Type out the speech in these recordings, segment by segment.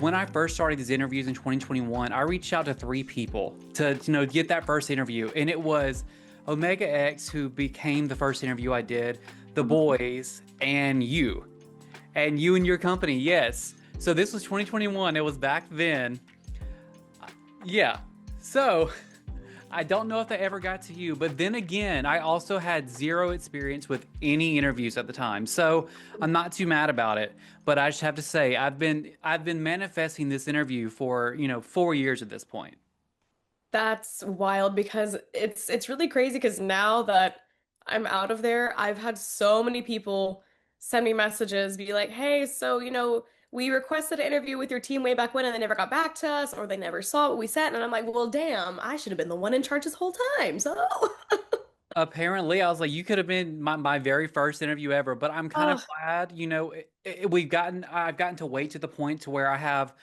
when I first started these interviews in 2021, I reached out to three people to, get that first interview. And it was Omega X, who became the first interview I did, the boys, and you. And you and your company, yes. So this was 2021. It was back then. Yeah. So I don't know if they ever got to you, but then again, I also had zero experience with any interviews at the time. So I'm not too mad about it. But I just have to say, I've been manifesting this interview for, 4 years at this point. That's wild because it's really crazy because now that I'm out of there, I've had so many people send me messages, be like, "Hey, so we requested an interview with your team way back when, and they never got back to us, or they never saw what we sent." And I'm like, "Well, damn, I should have been the one in charge this whole time." So, Apparently, I was like, you could have been my very first interview ever, but I'm kind of oh, glad, I've gotten to wait to the point to where I have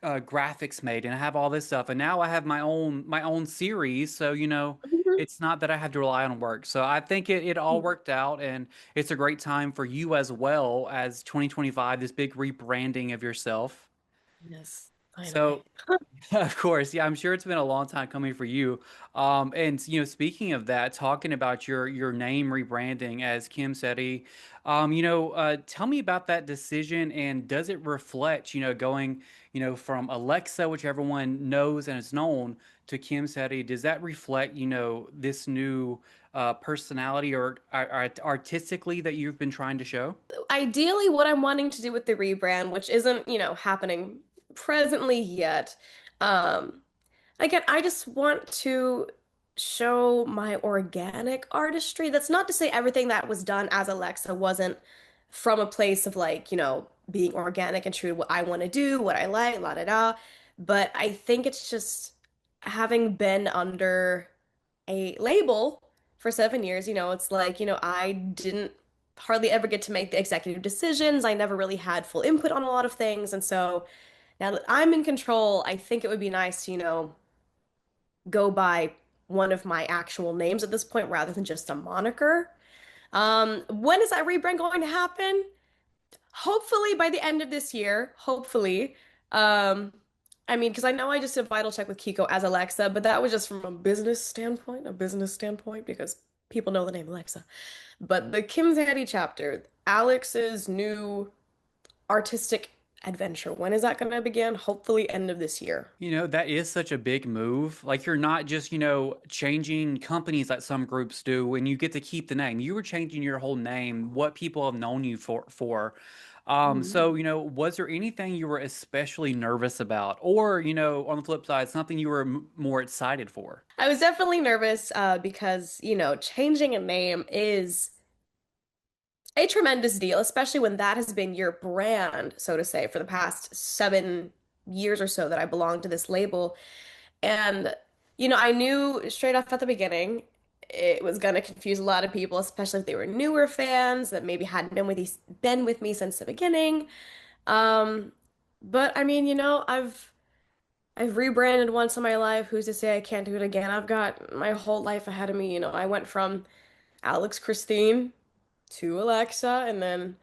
graphics made and I have all this stuff, and now I have my own series. So mhm. it's not that I have to rely on work. So I think it all worked out, and it's a great time for you as well as 2025, this big rebranding of yourself. Yes, So finally. of course, yeah, I'm sure it's been a long time coming for you. And speaking of that, talking about your name rebranding as Kim Sedi, tell me about that decision, and does it reflect, going, from AleXa, which everyone knows and is known, to Kim Sedi? Does that reflect, this new personality or artistically that you've been trying to show? Ideally, what I'm wanting to do with the rebrand, which isn't, happening presently yet. Um, Again, I just want to show my organic artistry. That's not to say everything that was done as Alexa wasn't from a place of like, being organic and true to what I want to do, what I like, la da da. But I think it's just having been under a label for 7 years, it's like, I didn't hardly ever get to make the executive decisions. I never really had full input on a lot of things. And so now that I'm in control, I think it would be nice to, go by one of my actual names at this point rather than just a moniker. When is that rebrand going to happen? Hopefully by the end of this year. Hopefully. Um, I mean, because I know I just did Vital Check with Kiko as Alexa, but that was just from a business standpoint, because people know the name Alexa. But the Kim Seri chapter, Alex's new artistic adventure, when is that going to begin? Hopefully end of this year. That is such a big move. Like you're not just, changing companies like some groups do and you get to keep the name. You were changing your whole name, what people have known you for. So, was there anything you were especially nervous about? Or, on the flip side, something you were more excited for? I was definitely nervous because, changing a name is a tremendous deal, especially when that has been your brand, so to say, for the past 7 years or so that I belong to this label. And, I knew straight off at the beginning it was going to confuse a lot of people, especially if they were newer fans that maybe hadn't been with me since the beginning. Um, but I mean, I've rebranded once in my life. Who's to say I can't do it again? I've got my whole life ahead of me. I went from Alex Christine to Alexa, and then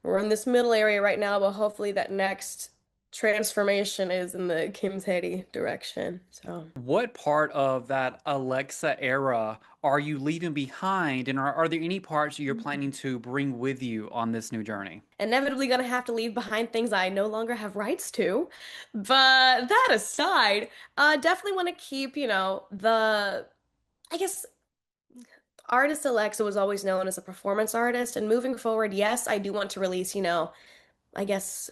we're in this middle area right now, but hopefully that next transformation is in the Kim Sedi direction. So What part of that Alexa era are you leaving behind? And are there any parts that you're planning to bring with you on this new journey? inevitably gonna have to leave behind things I no longer have rights to. But that aside, definitely want to keep, I guess artist Alexa was always known as a performance artist, and moving forward, yes, I do want to release, I guess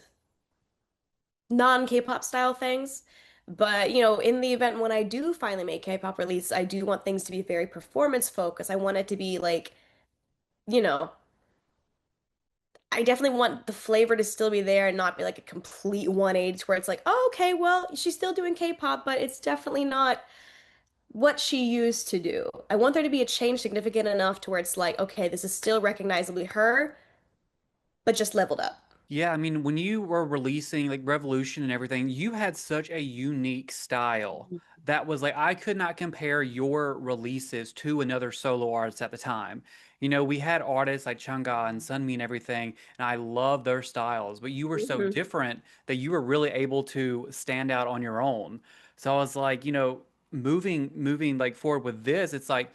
non-K-pop style things. But, in the event when I do finally make K-pop release, I do want things to be very performance focused. I want it to be like, you know, I definitely want the flavor to still be there and not be like a complete 180 where it's like, oh, okay, well, she's still doing K-pop, but it's definitely not what she used to do. I want there to be a change significant enough to where it's like, okay, this is still recognizably her, but just leveled up. Yeah, I mean, when you were releasing like Revolution and everything, you had such a unique style that was like I could not compare your releases to another solo artist at the time. You know, we had artists like Chunga and Sunmi and everything, and I love their styles, but you were so Mhm. different that you were really able to stand out on your own. So I was like, moving like forward with this, it's like,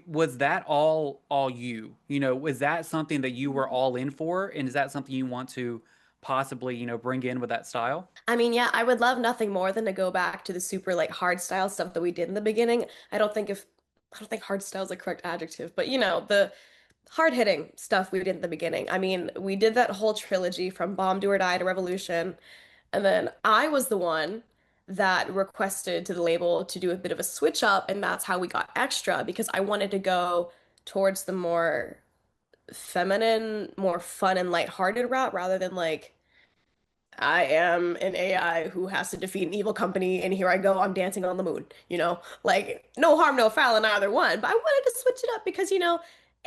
was that all you? You know, was that something that you were all in for, and is that something you want to possibly, bring in with that style? I mean, yeah, I would love nothing more than to go back to the super like hard style stuff that we did in the beginning. I don't think hard style is the correct adjective, but the hard hitting stuff we did in the beginning. I mean, we did that whole trilogy from Bomb Do or Die to Revolution, and then I was the one that requested to the label to do a bit of a switch up, and that's how we got Extra because I wanted to go towards the more feminine, more fun and lighthearted route rather than like I am an AI who has to defeat an evil company, and here I go, I'm dancing on the moon, Like no harm, no foul in either one. But I wanted to switch it up because,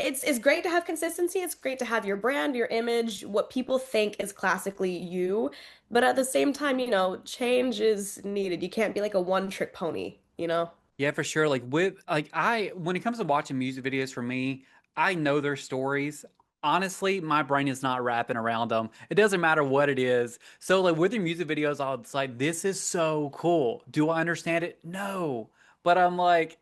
it's great to have consistency. It's great to have your brand, your image, what people think is classically you. But at the same time, change is needed. You can't be like a one-trick pony. Yeah, for sure. Like when it comes to watching music videos for me, I know their stories. Honestly, my brain is not wrapping around them. It doesn't matter what it is. So like with your music videos, I'll it's like, this is so cool. Do I understand it? No. But I'm like,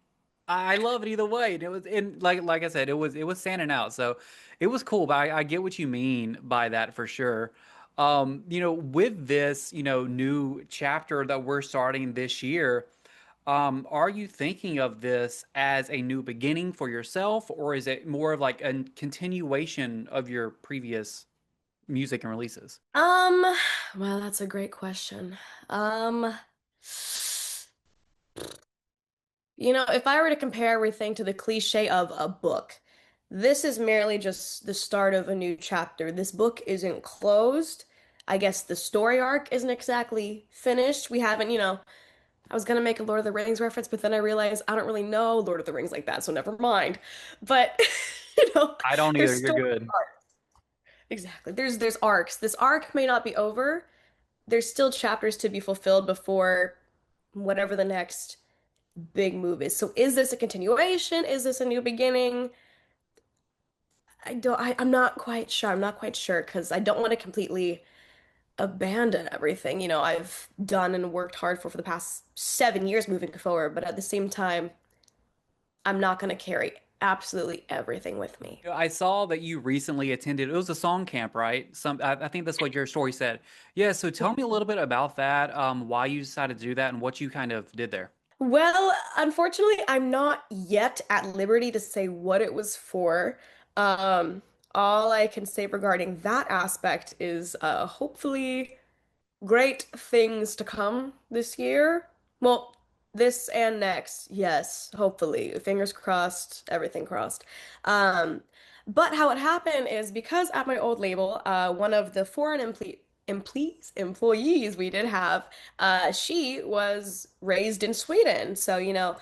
I love it either way. And it was and like I said, it was standing out. So it was cool, but I get what you mean by that for sure. With this, new chapter that we're starting this year. Are you thinking of this as a new beginning for yourself, or is it more of like a continuation of your previous music and releases? Um, well, that's a great question. Um, if I were to compare everything to the cliche of a book, this is merely just the start of a new chapter. This book isn't closed. I guess the story arc isn't exactly finished. We haven't, I was gonna make a Lord of the Rings reference, but then I realized I don't really know Lord of the Rings like that, so never mind. But, you know, I don't there's either. You're story good. arcs. Exactly. There's arcs. This arc may not be over. There's still chapters to be fulfilled before whatever the next big move is. So is this a continuation? Is this a new beginning? I'm not quite sure. I'm not quite sure because I don't want to completely abandon everything, I've done and worked hard for the past 7 years moving forward, but at the same time, I'm not going to carry absolutely everything with me. I saw that you recently attended. It was a song camp, right? I think that's what your story said. Yeah. So tell me a little bit about that. Why you decided to do that, and what you kind of did there. Well, unfortunately, I'm not yet at liberty to say what it was for. Um, all I can say regarding that aspect is hopefully great things to come this year. Well, this and next, yes, hopefully. Fingers crossed, everything crossed. Um, but how it happened is because at my old label, one of the foreign employees we did have, she was raised in Sweden. So,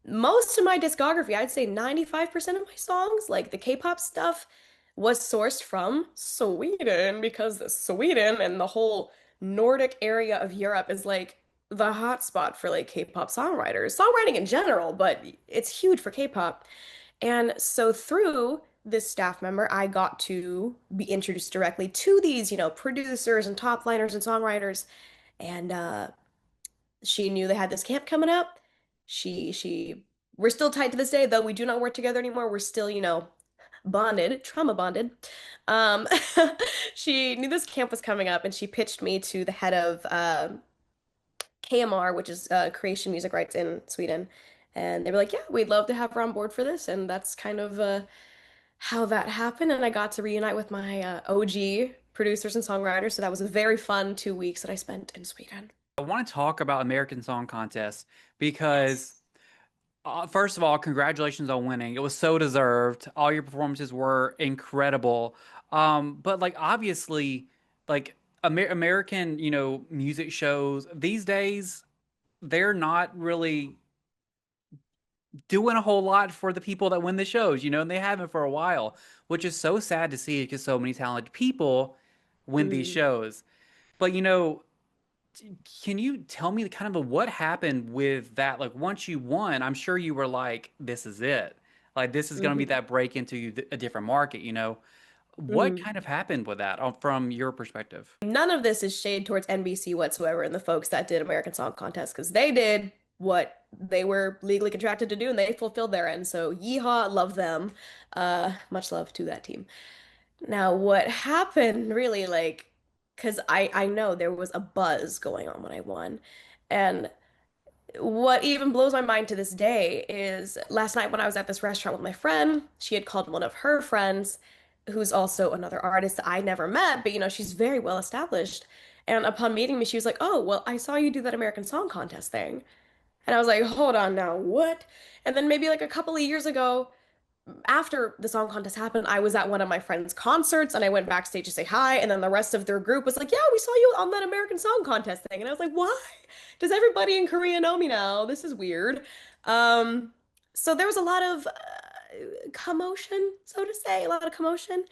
most of my discography, I'd say 95% of my songs, like the K-pop stuff, was sourced from Sweden because Sweden and the whole Nordic area of Europe is like the hotspot for like K-pop songwriters, songwriting in general, but it's huge for K-pop. And so through this staff member, I got to be introduced directly to these, producers and top liners and songwriters. And she knew they had this camp coming up. She we're still tight to this day, though we do not work together anymore. We're still, bonded, trauma bonded. Um, she knew this camp was coming up, and she pitched me to the head of KMR, which is Creation Music Rights in Sweden. And they were like, "Yeah, we'd love to have her on board for this." And that's kind of how that happened. And I got to reunite with my OG producers and songwriters. So that was a very fun 2 weeks that I spent in Sweden. I want to talk about American Song Contest because Yes. first of all, congratulations on winning. It was so deserved. All your performances were incredible. But like obviously, like American, music shows these days, they're not really doing a whole lot for the people that win the shows, and they haven't for a while, which is so sad to see because so many talented people win these Mm, shows. But can you tell me kind of what happened with that? Like once you won, I'm sure you were like, this is it. Like this is going to be mhm, that break into a different market, What mhm. kind of happened with that from your perspective? None of this is shade towards NBC whatsoever and the folks that did American Song Contest because they did what they were legally contracted to do and they fulfilled their end. So yeehaw, love them. Much love to that team. Now, what happened really because I know there was a buzz going on when I won. And what even blows my mind to this day is last night when I was at this restaurant with my friend, she had called one of her friends, who's also another artist that I never met, but she's very well established. And upon meeting me, she was like, "Oh, well, I saw you do that American Song Contest thing." And I was like, "Hold on now, what?" And then maybe like a couple of years ago, after the song contest happened, I was at one of my friends' concerts and I went backstage to say hi. And then the rest of their group was like, "Yeah, we saw you on that American Song Contest thing." And I was like, "Why? Does everybody in Korea know me now? This is weird." Um, so there was a lot of commotion, so to say, a lot of commotion.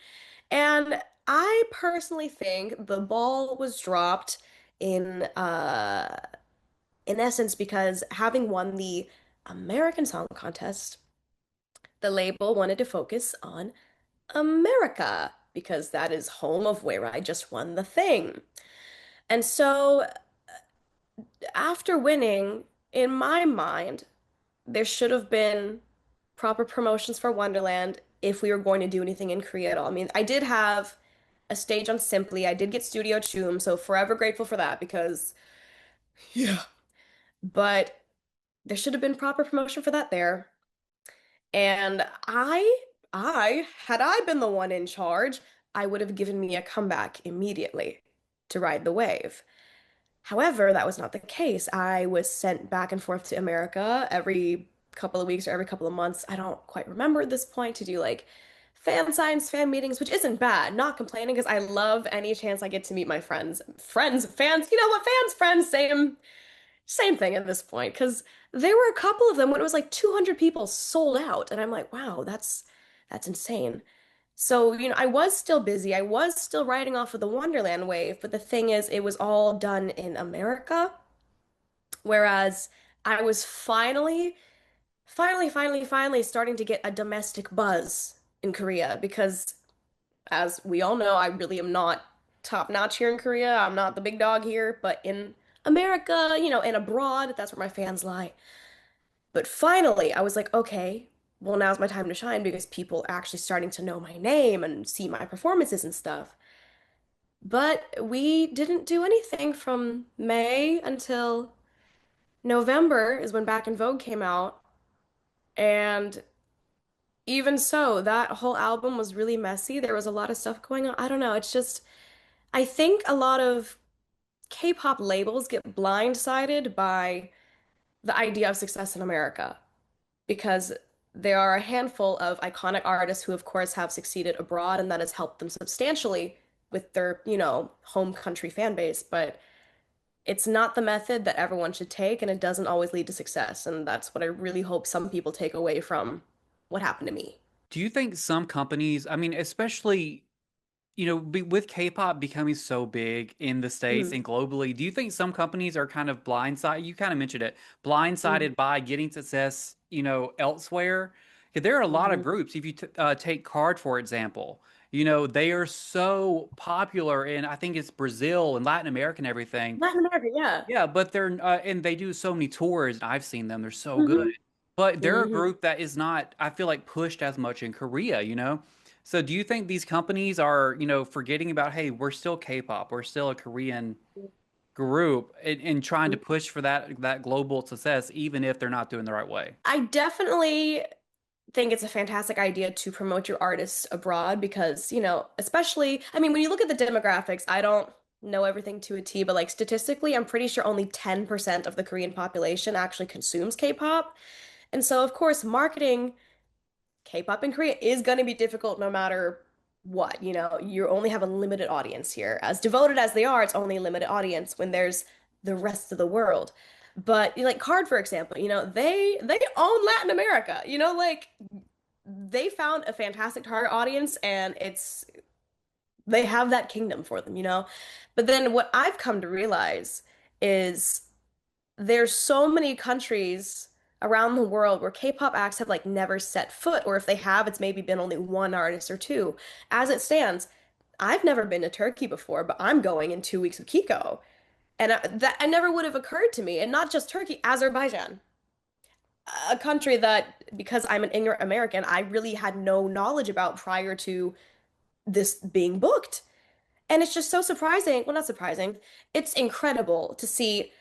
And I personally think the ball was dropped in in essence because having won the American Song Contest, the label wanted to focus on America because that is home of where I just won the thing. And so after winning, in my mind, there should have been proper promotions for Wonderland if we were going to do anything in Korea at all. I mean, I did have a stage on Simply. I did get Studio Choom, so forever grateful for that because yeah. But there should have been proper promotion for that there. And had I been the one in charge, I would have given me a comeback immediately to ride the wave. However, that was not the case. I was sent back and forth to America every couple of weeks or every couple of months. I don't quite remember at this point to do like fan signs, fan meetings, which isn't bad. Not complaining because I love any chance I get to meet my friends. Friends, fans, you know what? Fans, friends, same thing at this point because there were a couple of them when it was like 200 people sold out and I'm like, wow, that's insane. So, I was still busy. I was still riding off of the Wonderland wave, but the thing is it was all done in America, whereas I was finally starting to get a domestic buzz in Korea because as we all know, I really am not top notch here in Korea. I'm not the big dog here, but in America, and abroad, that's where my fans lie. But finally, I was like, okay, well, now's my time to shine because people are actually starting to know my name and see my performances and stuff. But we didn't do anything from May until November is when Back in Vogue came out. And even so, that whole album was really messy. There was a lot of stuff going on. I don't know. It's just, I think a lot of K-pop labels get blindsided by the idea of success in America because there are a handful of iconic artists who, of course, have succeeded abroad, and that has helped them substantially with their, home country fan base. But it's not the method that everyone should take, and it doesn't always lead to success. And that's what I really hope some people take away from what happened to me. Do you think some companies, I mean, especially with K-pop becoming so big in the States Mm, and globally, do you think some companies are kind of blindsided? You kind of mentioned it, mm, blindsided by getting success, elsewhere. 'Cause there are a lot of mhm. groups. If you take Card, for example, they are so popular in, I think it's Brazil and Latin America and everything. Latin America, yeah. Yeah, but they're and they do so many tours, and I've seen them. They're so good. Hmm. But they're a Hmm. group that is not, I feel like, pushed as much in Korea. So do you think these companies are, forgetting about, hey, we're still K-pop, we're still a Korean group and trying to push for that global success, even if they're not doing the right way? I definitely think it's a fantastic idea to promote your artists abroad because, especially, I mean, when you look at the demographics, I don't know everything to a T, but like statistically, I'm pretty sure only 10% of the Korean population actually consumes K-pop. And so, of course, marketing K-pop in Korea is going to be difficult no matter what. You only have a limited audience here. As devoted as they are, it's only a limited audience when there's the rest of the world. But like Card, for example, they own Latin America. Like they found a fantastic target audience, and it's they have that kingdom for them, you know? But then what I've come to realize is there's so many countries around the world where K-pop acts have like never set foot, or if they have, it's maybe been only one artist or two. As it stands, I've never been to Turkey before, but I'm going in 2 weeks with Kiko. And that I never would have occurred to me. And not just Turkey, Azerbaijan, a country that, because I'm an ignorant American, I really had no knowledge about prior to this being booked. And it's just so surprising. Well, not surprising. It's incredible to see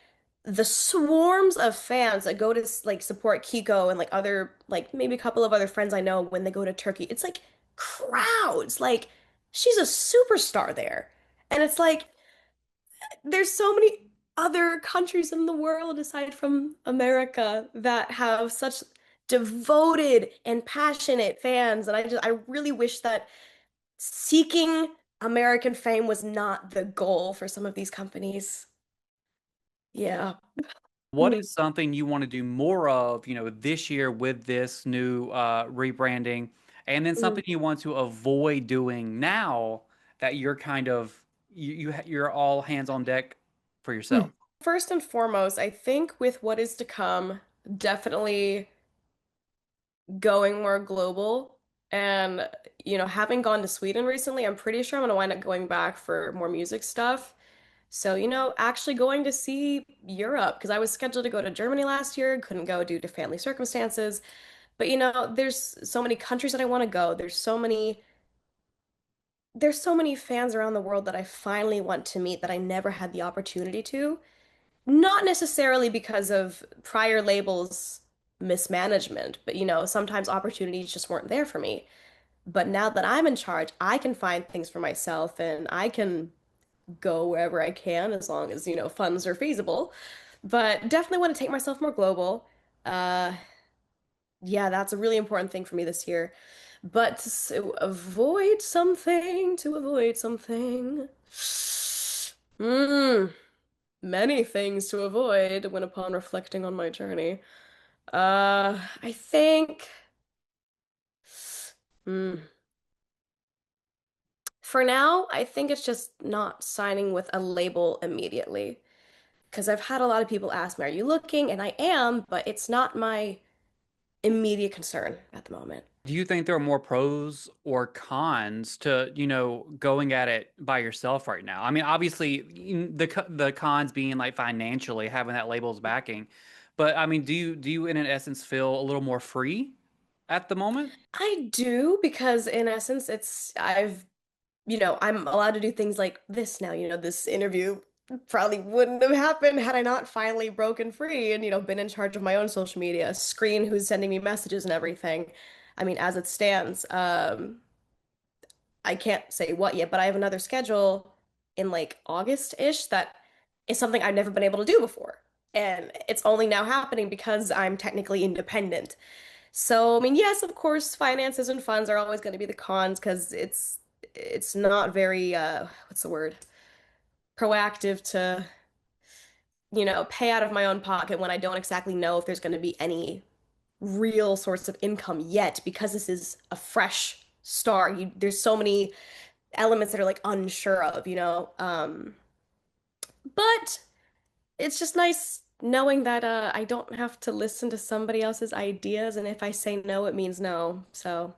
the swarms of fans that go to like support Kiko and like other, like maybe a couple of other friends I know when they go to Turkey. It's like crowds. Like she's a superstar there. And it's like there's so many other countries in the world aside from America that have such devoted and passionate fans. And I really wish that seeking American fame was not the goal for some of these companies. Yeah. What is something you want to do more of, this year with this new rebranding, and then Mm. something you want to avoid doing now that you're kind of you're all hands on deck for yourself? First and foremost, I think with what is to come, definitely going more global. And, having gone to Sweden recently, I'm pretty sure I'm gonna wind up going back for more music stuff. So, actually going to see Europe, because I was scheduled to go to Germany last year, couldn't go due to family circumstances. But, there's so many countries that I want to go. There's so many fans around the world that I finally want to meet that I never had the opportunity to. Not necessarily because of prior labels mismanagement, but sometimes opportunities just weren't there for me. But now that I'm in charge, I can find things for myself and I can go wherever I can as long as, funds are feasible. But definitely want to take myself more global. Uh, yeah, that's a really important thing for me this year. But to avoid something. Hmm. Many things to avoid when upon reflecting on my journey. I think hmm, for now, I think it's just not signing with a label immediately. Because I've had a lot of people ask me, "Are you looking?" And I am, but it's not my immediate concern at the moment. Do you think there are more pros or cons to, going at it by yourself right now? I mean, obviously, the cons being like financially having that label's backing, but I mean, do you in an essence feel a little more free at the moment? I do because in essence, I'm allowed to do things like this now. This interview probably wouldn't have happened had I not finally broken free and, been in charge of my own social media, screen who's sending me messages and everything. I mean, as it stands, I can't say what yet, but I have another schedule in like August-ish that is something I've never been able to do before. And it's only now happening because I'm technically independent. So, I mean, yes, of course, finances and funds are always going to be the cons because it's not very what's the word? Proactive to, pay out of my own pocket when I don't exactly know if there's going to be any real source of income yet because this is a fresh start. There's so many elements that are like unsure of. But it's just nice knowing that I don't have to listen to somebody else's ideas, and if I say no, it means no. So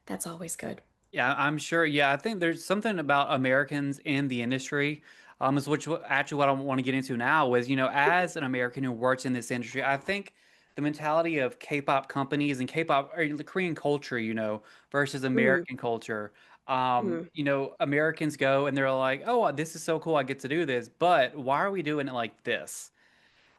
that's always good. Yeah, I'm sure. Yeah, I think there's something about Americans in the industry, is which actually what I want to get into now is, as an American who works in this industry, I think the mentality of K-pop companies and K-pop or the Korean culture, versus Mm, American culture. mm. Americans go and they're like, "Oh, this is so cool, I get to do this," but why are we doing it like this?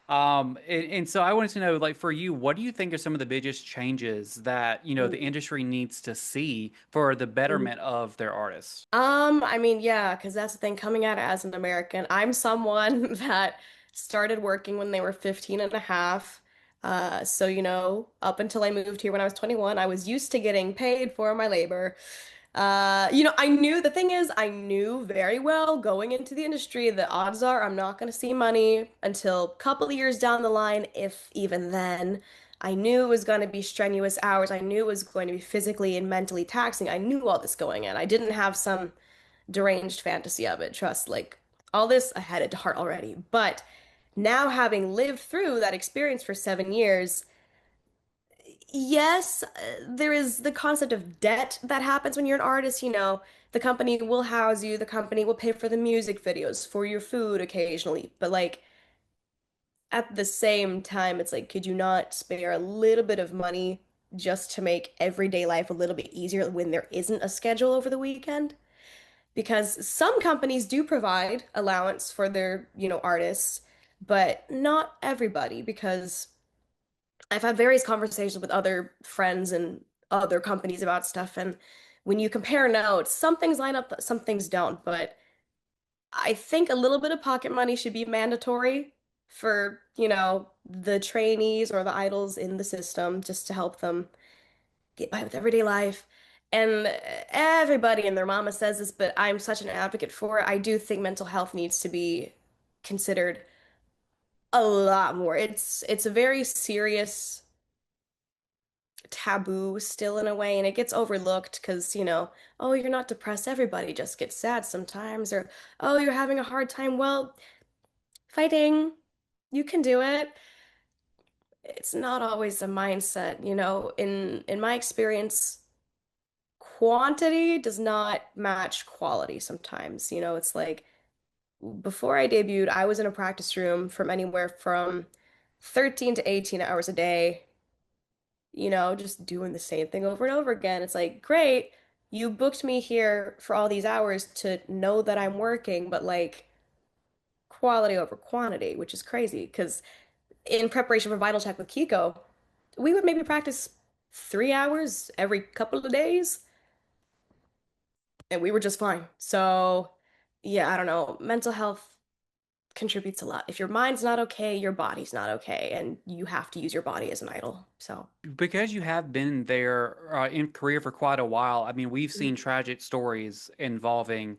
And so I wanted to know, like, for you, what do you think are some of the biggest changes that, the Mm. industry needs to see for the Mm. betterment of their artists? I mean, yeah, because that's the thing coming at it as an American. I'm someone that started working when they were 15 and a half. So, up until I moved here when I was 21, I was used to getting paid for my labor. I knew very well going into the industry, the odds are I'm not going to see money until a couple of years down the line, if even then. I knew it was going to be strenuous hours. I knew it was going to be physically and mentally taxing. I knew all this going in. I didn't have some deranged fantasy of it. Trust, like all this, I had it to heart already. But now having lived through that experience for 7 years, yes, there is the concept of debt that happens when you're an artist. The company will house you, the company will pay for the music videos, for your food occasionally. But like at the same time, it's like, could you not spare a little bit of money just to make everyday life a little bit easier when there isn't a schedule over the weekend? Because some companies do provide allowance for their, artists, but not everybody, because I've had various conversations with other friends and other companies about stuff, and when you compare notes, some things line up, some things don't, but I think a little bit of pocket money should be mandatory for, the trainees or the idols in the system just to help them get by with everyday life. And everybody and their mama says this, but I'm such an advocate for it. I do think mental health needs to be considered a lot more. It's a very serious taboo still in a way, and it gets overlooked because, oh, you're not depressed. Everybody just gets sad sometimes, or oh, you're having a hard time. Well, fighting, you can do it. It's not always a mindset, in my experience, quantity does not match quality sometimes. It's like before I debuted, I was in a practice room from anywhere from 13 to 18 hours a day, just doing the same thing over and over again. It's like, great, you booked me here for all these hours to know that I'm working, but like quality over quantity, which is crazy because in preparation for Vital Check with Kiko, we would maybe practice 3 hours every couple of days, and we were just fine. So, yeah, I don't know. Mental health contributes a lot. If your mind's not okay, your body's not okay, and you have to use your body as an idol. So, Because you have been there in Korea for quite a while, I mean, we've seen mhm. tragic stories involving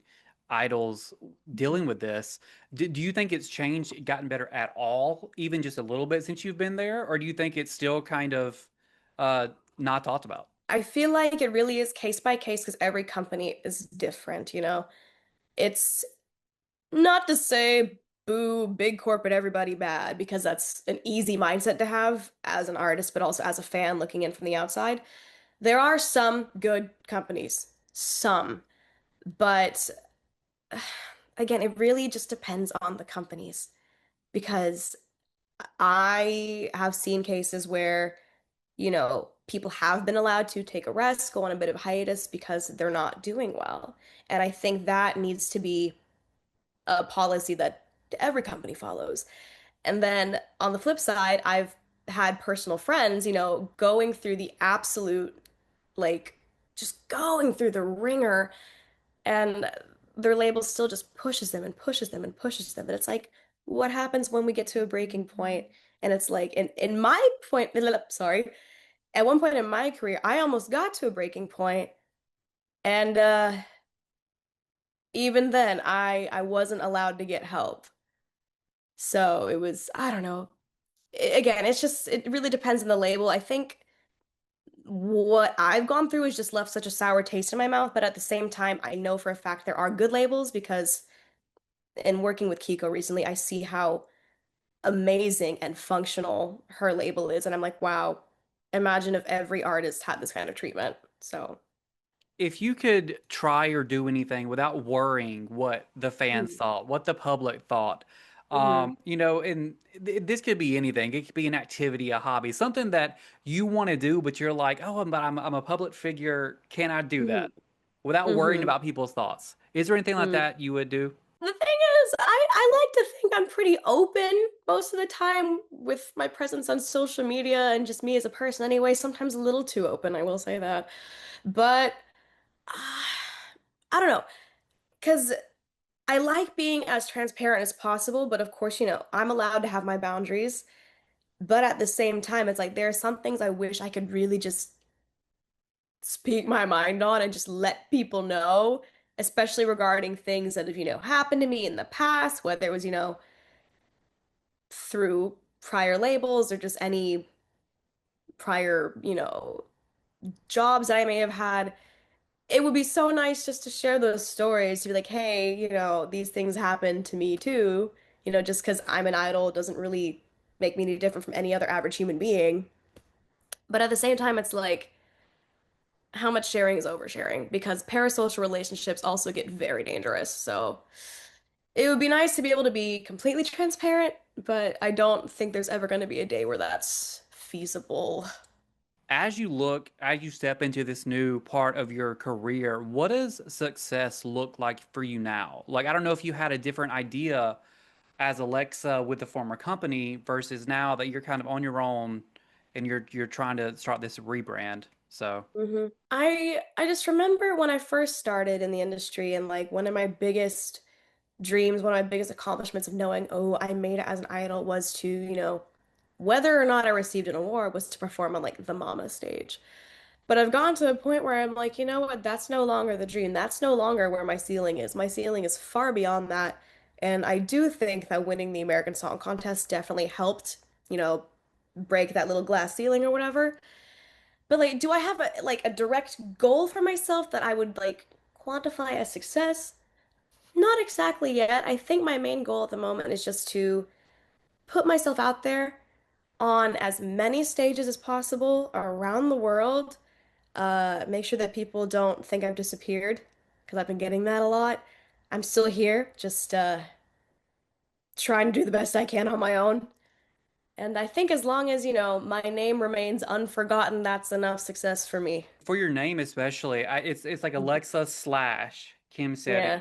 idols dealing with this. Do you think it's changed, gotten better at all, even just a little bit since you've been there? Or do you think it's still kind of uh, not talked about? I feel like it really is case by case because every company is different. It's not to say boo, big corporate, everybody bad, because that's an easy mindset to have as an artist, but also as a fan looking in from the outside. There are some good companies, some, but again, it really just depends on the companies because I have seen cases where, people have been allowed to take a rest, go on a bit of hiatus because they're not doing well. And I think that needs to be a policy that every company follows. And then on the flip side, I've had personal friends, going through the absolute, like, just going through the ringer, and their label still just pushes them and pushes them and pushes them. And it's like, what happens when we get to a breaking point? And it's like, in my point, sorry, at one point in my career, I almost got to a breaking point, and even then, I wasn't allowed to get help. So it was, I don't know. Again, it really depends on the label. I think what I've gone through has just left such a sour taste in my mouth, but at the same time, I know for a fact there are good labels because in working with Kiko recently, I see how amazing and functional her label is. And I'm like, wow, imagine if every artist had this kind of treatment. So, If you could try or do anything without worrying what the fans mm, thought, what the public thought, mhm, and this could be anything. It could be an activity, a hobby, something that you want to do, but you're like, oh, but I'm a public figure. Can I do mhm, that without worrying mhm. about people's thoughts? Is there anything like Mm. that you would do? The thing is, I like to think I'm pretty open most of the time with my presence on social media and just me as a person anyway, sometimes a little too open, I will say that. But uh, I don't know, because I like being as transparent as possible, but of course, I'm allowed to have my boundaries. But at the same time, it's like there are some things I wish I could really just speak my mind on and just let people know, especially regarding things that have, happened to me in the past, whether it was, through prior labels or just any prior, jobs that I may have had. it would be so nice just to share those stories, to be like, hey, these things happen to me too. Just because I'm an idol doesn't really make me any different from any other average human being. But at the same time, it's like, how much sharing is oversharing? Because parasocial relationships also get very dangerous. So it would be nice to be able to be completely transparent, but I don't think there's ever going to be a day where that's feasible. As you step into this new part of your career, what does success look like for you now? Like, I don't know if you had a different idea as AleXa with the former company versus now that you're kind of on your own and you're trying to start this rebrand. So, I just remember when I first started in the industry, and like one of my biggest dreams, one of my biggest accomplishments of knowing, oh, I made it as an idol was to, whether or not I received an award was to perform on like the mama stage. But I've gotten to a point where I'm like, you know what? That's no longer the dream. That's no longer where my ceiling is. My ceiling is far beyond that. And I do think that winning the American Song Contest definitely helped, you know, break that little glass ceiling or whatever. But like, do I have a direct goal for myself that I would like quantify as success? Not exactly yet. I think my main goal at the moment is just to put myself out there on as many stages as possible around the world. Make sure that people don't think I've disappeared, because I've been getting that a lot. I'm still here, just trying to do the best I can on my own. And I think as long as, my name remains unforgotten, that's enough success for me. for your name especially, it's like AleXa slash Kim Seri. Yeah.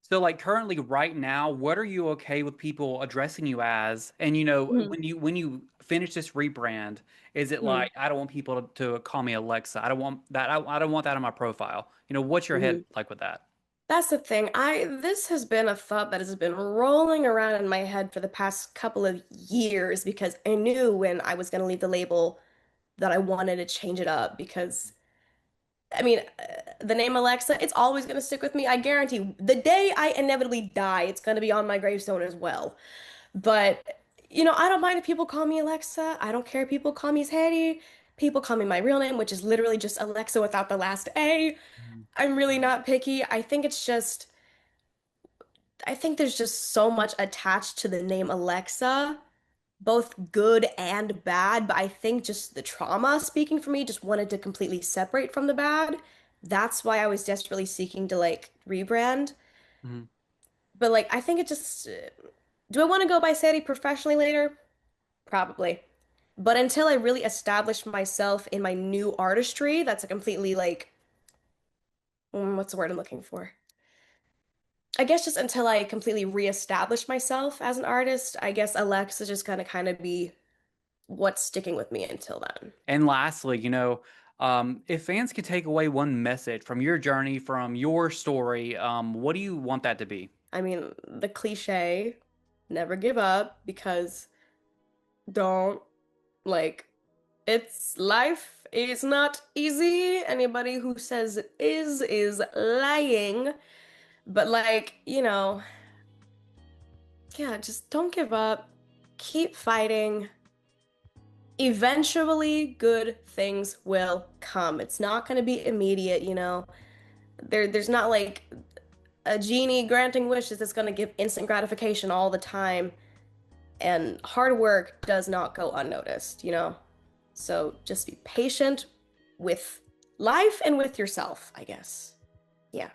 So like currently right now, what are you okay with people addressing you as? And Mhm. when you finish this rebrand, is it Mhm. like I don't want people to call me AleXa. I don't want that. I don't want that on my profile. What's your head Mhm. like with that? That's the thing. This has been a thought that has been rolling around in my head for the past couple of years, because I knew when I was going to leave the label that I wanted to change it up, because I mean, the name Alexa, it's always going to stick with me. I guarantee the day I inevitably die, it's going to be on my gravestone as well. But, I don't mind if people call me Alexa. I don't care if people call me Sedi. People call me my real name, which is literally just Alexa without the last A. Mhm. I'm really not picky. I think there's just so much attached to the name Alexa, both good and bad, but I think just the trauma speaking for me just wanted to completely separate from the bad. That's why I was desperately seeking to like rebrand. Mhm. But like I think it just do I want to go by Sadie professionally later? Probably. But until I really establish myself in my new artistry, that's a completely like what's the word I'm looking for? I guess just until I completely reestablish myself as an artist, I guess Alexa just gonna kind of be what's sticking with me until then. And lastly, if fans could take away one message from your journey, from your story, what do you want that to be? I mean, the cliche, never give up, because don't like it's life is not easy. Anybody who says it is lying. But like, yeah, just don't give up. Keep fighting. Eventually, good things will come. It's not going to be immediate. There's not like a genie granting wishes that's going to give instant gratification all the time. And hard work does not go unnoticed. So just be patient with life and with yourself, I guess. Yeah.